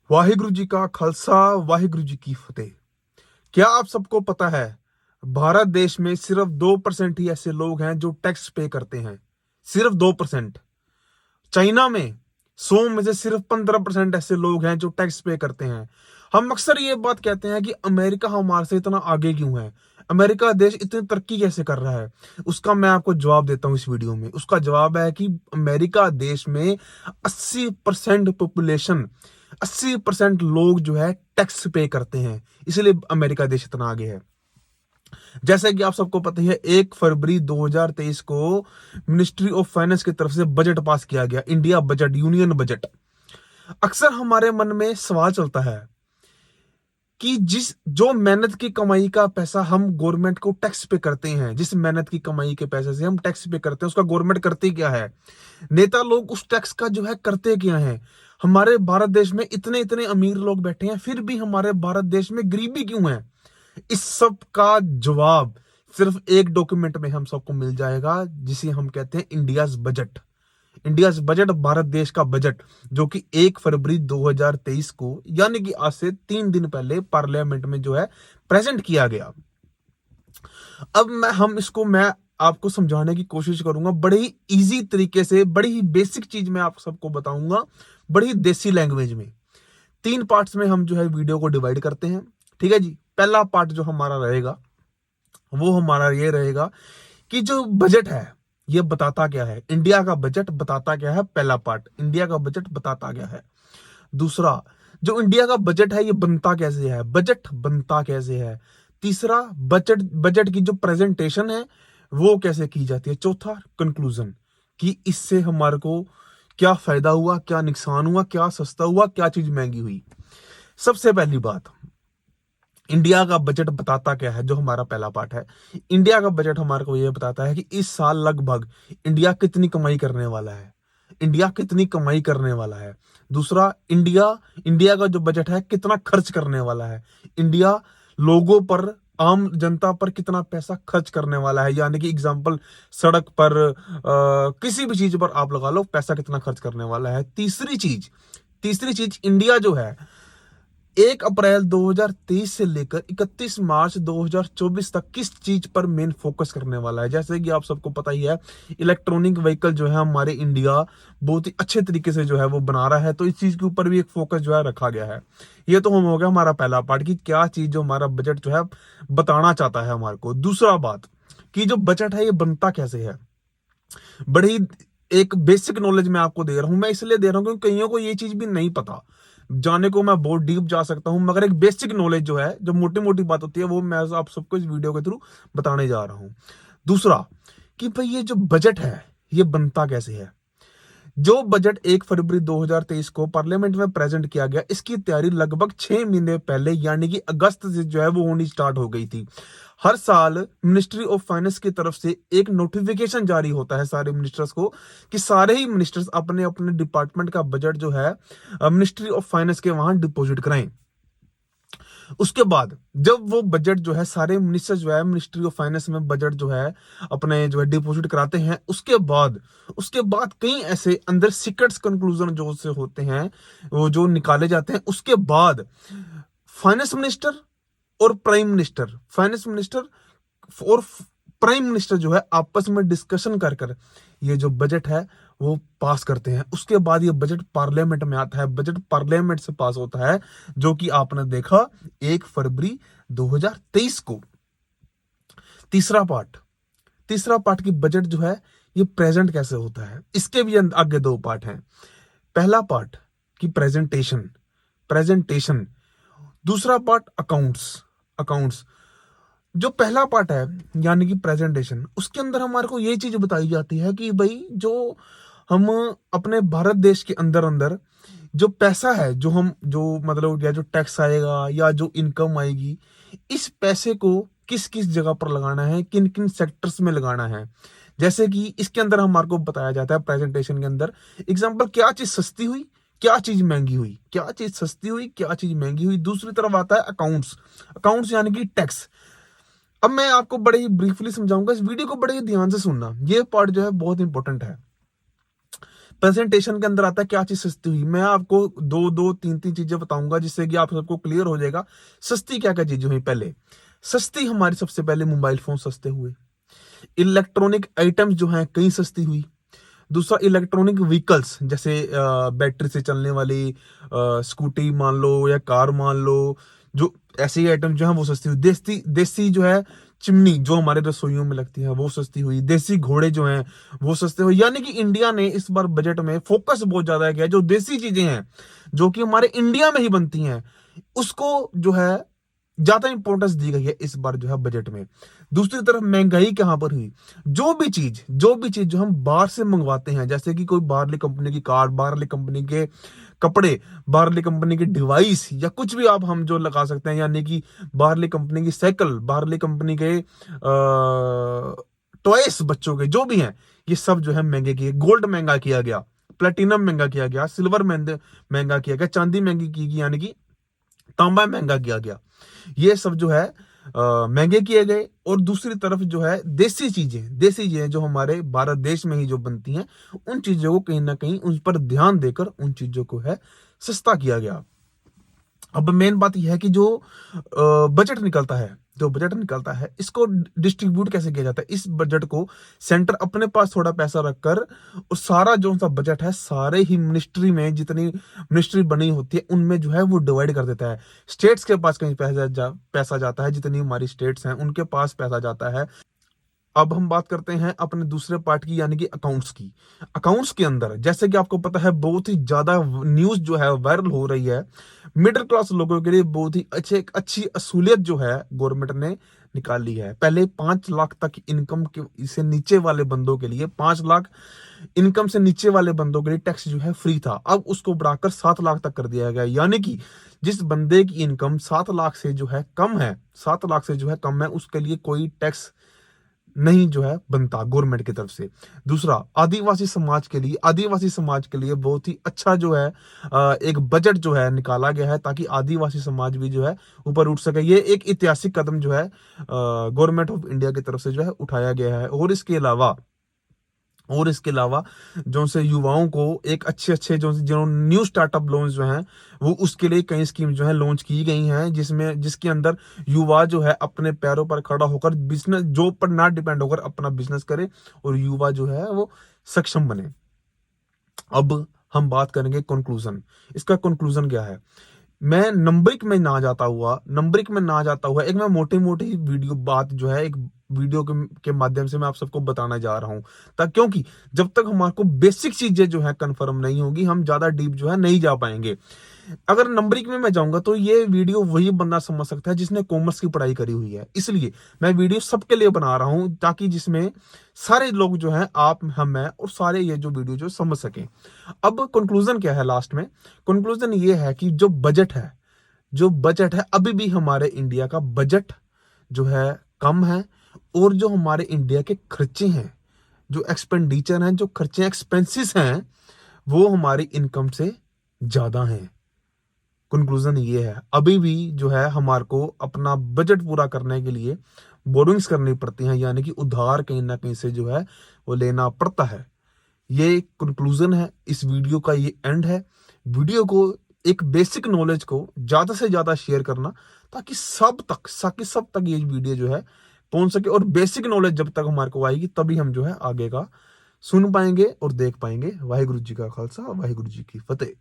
वाहिगुरु जी का खालसा, वाहिगुरु जी की फतेह। क्या आप सबको पता है, भारत देश में सिर्फ 2% ही ऐसे लोग हैं जो टैक्स पे करते हैं। सिर्फ 2%। चाइना में 100 में से सिर्फ 15% ऐसे लोग हैं जो टैक्स पे करते हैं। हम अक्सर ये बात कहते हैं कि अमेरिका हमारे से इतना आगे क्यों है, अमेरिका देश इतनी तरक्की कैसे कर रहा है। उसका मैं आपको जवाब देता हूं इस वीडियो में। उसका जवाब है कि अमेरिका देश में 80% पॉपुलेशन, 80% लोग जो है टैक्स पे करते हैं, इसलिए अमेरिका देश इतना आगे है। जैसे कि आप सबको पता ही है, 1 फरवरी 2023 को मिनिस्ट्री ऑफ फाइनेंस की तरफ से बजट पास किया गया, इंडिया बजट, यूनियन बजट। अक्सर हमारे मन में सवाल चलता है कि जिस जो मेहनत की कमाई का पैसा हम गवर्नमेंट को टैक्स पे करते हैं, जिस मेहनत की कमाई के पैसे से हम टैक्स पे करते हैं, उसका गवर्नमेंट करती क्या है। नेता लोग उस टैक्स का जो है करते क्या है। हमारे भारत देश में इतने इतने अमीर लोग बैठे हैं, फिर भी हमारे भारत देश में गरीबी क्यों है। इस सब का जवाब सिर्फ एक डॉक्यूमेंट में हम सबको मिल जाएगा, जिसे हम कहते हैं India's budget. India's budget, Bharat देश का बजट, जो कि 1 फरवरी 2023 को, यानी कि आज से 3 दिन पहले पार्लियामेंट में जो है प्रेजेंट किया गया। अब मैं आपको समझाने की कोशिश करूंगा बड़े ही इजी तरीके से, बड़ी ही बेसिक चीज मैं आप सबको बताऊंगा, बड़ी ही देसी लैंग्वेज में। 3 पार्ट्स में हम जो है वीडियो को डिवाइड करते हैं। ठीक है जी। पहला पार्ट जो हमारा रहेगा वो हमारा ये रहेगा कि जो बजट है ये बताता क्या है, इंडिया का बजट बताता क्या है। पहला पार्ट, इंडिया का बजट बताता क्या है। दूसरा, जो इंडिया का बजट है ये बनता कैसे है, बजट बनता कैसे है। तीसरा, बजट बजट की जो प्रेजेंटेशन है वो कैसे की जाती है। चौथा, कंक्लूजन, कि इससे हमारे को क्या फायदा हुआ, क्या नुकसान हुआ, क्या सस्ता हुआ, क्या चीज महंगी हुई। सबसे पहली बात, इंडिया का बजट बताता क्या है, जो हमारा पहला पार्ट है। इंडिया का बजट हमारे को यह बताता है कि इस साल लगभग इंडिया कितनी कमाई करने वाला है, इंडिया कितनी कमाई करने वाला है। दूसरा, इंडिया इंडिया का जो बजट है कितना खर्च करने वाला है, इंडिया लोगों पर, आम जनता पर कितना पैसा खर्च करने वाला है। यानी कि एग्जांपल, सड़क पर, किसी भी चीज पर आप लगा लो, पैसा कितना खर्च करने वाला है। तीसरी चीज, इंडिया जो है 1 अप्रैल 2023 से लेकर 31 मार्च 2024 तक किस चीज पर मेन फोकस करने वाला है। जैसे कि आप सबको पता ही है, इलेक्ट्रॉनिक व्हीकल जो है हमारे इंडिया बहुत ही अच्छे तरीके से जो है वो बना रहा है, तो इस चीज के ऊपर भी एक फोकस जो है रखा गया है। ये तो हम हो गया हमारा पहला पार्ट, कि क्या चीज जो हमारा बजट जो है बताना चाहता है हमारे को। दूसरा बात, कि जो बजट है ये बनता कैसे है। बड़ी एक बेसिक नॉलेज मैं आपको दे रहा हूं, मैं इसलिए दे रहा हूं क्योंकि कईयों को ये चीज भी नहीं पता। जाने को मैं बहुत डीप जा सकता हूं, मगर एक बेसिक नॉलेज जो है, जो मोटी मोटी बात होती है, वो मैं आप सबको इस वीडियो के थ्रू बताने जा रहा हूं। दूसरा, कि भाई ये जो बजट है ये बनता कैसे है। जो बजट 1 फरवरी 2023 को पार्लियामेंट में प्रेजेंट किया गया, इसकी तैयारी लगभग 6 महीने पहले, यानी कि अगस्त से जो है वो होनी स्टार्ट हो गई थी। हर साल मिनिस्ट्री ऑफ फाइनेंस की तरफ से एक नोटिफिकेशन जारी होता है सारे मिनिस्टर्स को, कि सारे ही मिनिस्टर्स अपने अपने डिपार्टमेंट का बजट जो है मिनिस्ट्री ऑफ फाइनेंस के वहां डिपॉजिट कराएं। उसके बाद जब वो बजट जो है सारे मिनिस्टर जो है मिनिस्ट्री ऑफ फाइनेंस में बजट जो है अपने जो है डिपॉजिट कराते हैं, उसके बाद कई ऐसे अंदर सीक्रेट्स कंक्लूजन जो से होते हैं, वो जो निकाले जाते हैं। उसके बाद फाइनेंस मिनिस्टर और प्राइम मिनिस्टर, फाइनेंस मिनिस्टर और प्राइम मिनिस्टर जो है आपस में डिस्कशन कर कर ये जो बजट है वो पास करते हैं। उसके बाद ये बजट पार्लियामेंट में आता है, बजट पार्लियामेंट से पास होता है, जो कि आपने देखा 1 फरवरी 2023 को। तीसरा पार्ट, की बजट जो है ये प्रेजेंट कैसे होता है, इसके भी आगे 2 पार्ट हैं। पहला पार्ट की प्रेजेंटेशन। दूसरा पार्ट अकाउंट्स। जो पहला पार्ट है यानी कि प्रेजेंटेशन, उसके अंदर हमारे को ये चीज बताई जाती है कि भाई जो हम अपने भारत देश के अंदर अंदर जो पैसा है, जो हम जो मतलब या जो टैक्स आएगा या जो इनकम आएगी, इस पैसे को किस किस जगह पर लगाना है, किन किन सेक्टर्स में लगाना है। जैसे कि इसके अंदर हमारे को बताया जाता है प्रेजेंटेशन के अंदर, एग्जाम्पल, क्या चीज सस्ती हुई, क्या चीज महंगी हुई, क्या चीज सस्ती हुई, क्या चीज महंगी हुई। दूसरी तरफ आता है अकाउंट्स यानी कि टैक्स। अब मैं आपको बड़े ही ब्रीफली समझाऊंगा, इस वीडियो को बड़े ही ध्यान से सुनना, ये पार्ट जो है बहुत इंपॉर्टेंट है। प्रेजेंटेशन के अंदर आता है क्या चीज सस्ती हुई। मैं आपको दो दो तीन तीन चीजें बताऊंगा जिससे कि आप सबको क्लियर हो जाएगा सस्ती क्या क्या चीजें हुई। पहले सस्ती हमारी सबसे पहले मोबाइल फोन सस्ते हुए, इलेक्ट्रॉनिक आइटम्स जो हैं कई सस्ती हुई। दूसरा इलेक्ट्रॉनिक व्हीकल्स जैसे बैटरी से चलने वाली स्कूटी मान लो या कार मान लो, जो ऐसे आइटम जो है वो सस्ती हुई। देसी देसी जो है चिमनी जो हमारे रसोइयों में लगती है वो सस्ती हुई। देसी घोड़े जो हैं वो सस्ते हुए। यानी कि इंडिया ने इस बार बजट में फोकस बहुत ज्यादा किया, जो देसी चीजें हैं जो कि हमारे इंडिया में ही बनती हैं उसको जो है ज्यादा इंपॉर्टेंस दी गई है इस बार जो है बजट में। दूसरी तरफ महंगाई कहां पर हुई, जो भी चीज जो हम बाहर से मंगवाते हैं, जैसे कि कोई बाहरली कंपनी की कार, बाहरली कंपनी के कपड़े, बाहरली कंपनी की डिवाइस या कुछ भी आप हम जो लगा सकते हैं, यानी कि बाहरली कंपनी की साइकिल, बाहरली कंपनी के टॉयस बच्चों के जो भी हैं, ये सब जो है महंगे किए। गोल्ड महंगा किया गया, प्लेटिनम महंगा किया गया, सिल्वर महंगा किया गया, चांदी महंगी की गई, यानी कि तांबा महंगा किया गया। ये सब जो है महंगे किए गए। और दूसरी तरफ जो है देसी चीजें जो हमारे भारत देश में ही जो बनती हैं उन चीजों को कहीं ना कहीं उन पर ध्यान देकर उन चीजों को है सस्ता किया गया। अब मेन बात यह है कि जो बजट निकलता है इसको डिस्ट्रीब्यूट कैसे किया जाता है। इस बजट को सेंटर अपने पास थोड़ा पैसा रखकर और सारा जो सा बजट है सारे ही मिनिस्ट्री में जितनी मिनिस्ट्री बनी होती है उनमें जो है वो डिवाइड कर देता है। स्टेट्स के पास कहीं पैसा जाता है, जितनी हमारी स्टेट्स हैं उनके पास पैसा जाता है। अब हम बात करते हैं अपने दूसरे पार्ट की, यानी कि अकाउंट्स की। अकाउंट्स के अंदर जैसे कि आपको पता है बहुत ही ज्यादा न्यूज जो है वायरल हो रही है। मिडिल क्लास लोगों के लिए बहुत ही अच्छी असूलियत जो है गवर्नमेंट ने निकाली है। पहले 5 लाख तक इनकम के से नीचे वाले बंदों के लिए, 5 लाख इनकम से नीचे वाले बंदों के लिए टैक्स जो है फ्री था। अब उसको बढ़ाकर 7 लाख तक कर दिया गया। यानी कि जिस बंदे की इनकम 7 लाख से जो है कम है, 7 लाख से जो है कम है, उसके लिए कोई टैक्स नहीं जो है बनता गवर्नमेंट की तरफ से। दूसरा आदिवासी समाज के लिए बहुत ही अच्छा जो है एक बजट जो है निकाला गया है ताकि आदिवासी समाज भी जो है ऊपर उठ सके। ये एक ऐतिहासिक कदम जो है गवर्नमेंट ऑफ इंडिया की तरफ से जो है उठाया गया है। और इसके अलावा जो से युवाओं को एक अच्छे अच्छे जो न्यू स्टार्टअप लोन्स जो हैं वो उसके लिए कई स्कीम जो है लॉन्च की गई हैं, जिसके अंदर युवा जो है अपने पैरों पर खड़ा होकर बिजनेस जॉब पर ना डिपेंड होकर अपना बिजनेस करे और युवा जो है वो सक्षम बने। अब हम बात करेंगे कंक्लूजन। इसका कंक्लूजन क्या है। मैं नंबरिक में ना जाता हुआ एक मैं मोटी मोटी वीडियो बात जो है एक वीडियो के माध्यम से मैं आप सबको बताना जा रहा हूं, तक क्योंकि जब तक हमारे को बेसिक चीजें जो है कंफर्म नहीं होगी हम ज्यादा डीप जो है नहीं जा पाएंगे। अगर नंबरिंग में मैं जाऊंगा तो ये वीडियो वही बंदा समझ सकता है जिसने कॉमर्स की पढ़ाई करी हुई है। इसलिए मैं वीडियो सबके लिए बना रहा हूं ताकि जिसमें सारे लोग जो हैं आप, हम, मैं और सारे ये जो वीडियो जो समझ सकें। अब कंक्लूजन क्या है लास्ट में। कंक्लूजन ये है कि जो बजट है अभी भी हमारे इंडिया का बजट जो है कम है। और जो हमारे इंडिया के खर्चे हैं, जो एक्सपेंडिचर हैं, जो खर्चे एक्सपेंसेस हैं, वो हमारी इनकम से ज्यादा हैं। कंक्लूजन ये है अभी भी जो है हमारे को अपना बजट पूरा करने के लिए बोरोइंग्स करनी पड़ती हैं, यानी कि उधार कहीं ना कहीं से जो है वो लेना पड़ता है। ये कंक्लूजन है इस वीडियो का, ये एंड है। वीडियो को एक बेसिक नॉलेज को ज्यादा से ज्यादा शेयर करना ताकि सब तक ये वीडियो जो है पहुंच सके। और बेसिक नॉलेज जब तक हमारे को आएगी तभी हम जो है आगे का सुन पाएंगे और देख पाएंगे। वाहिगुरु जी का खालसा, वाहिगुरु जी की फतेह।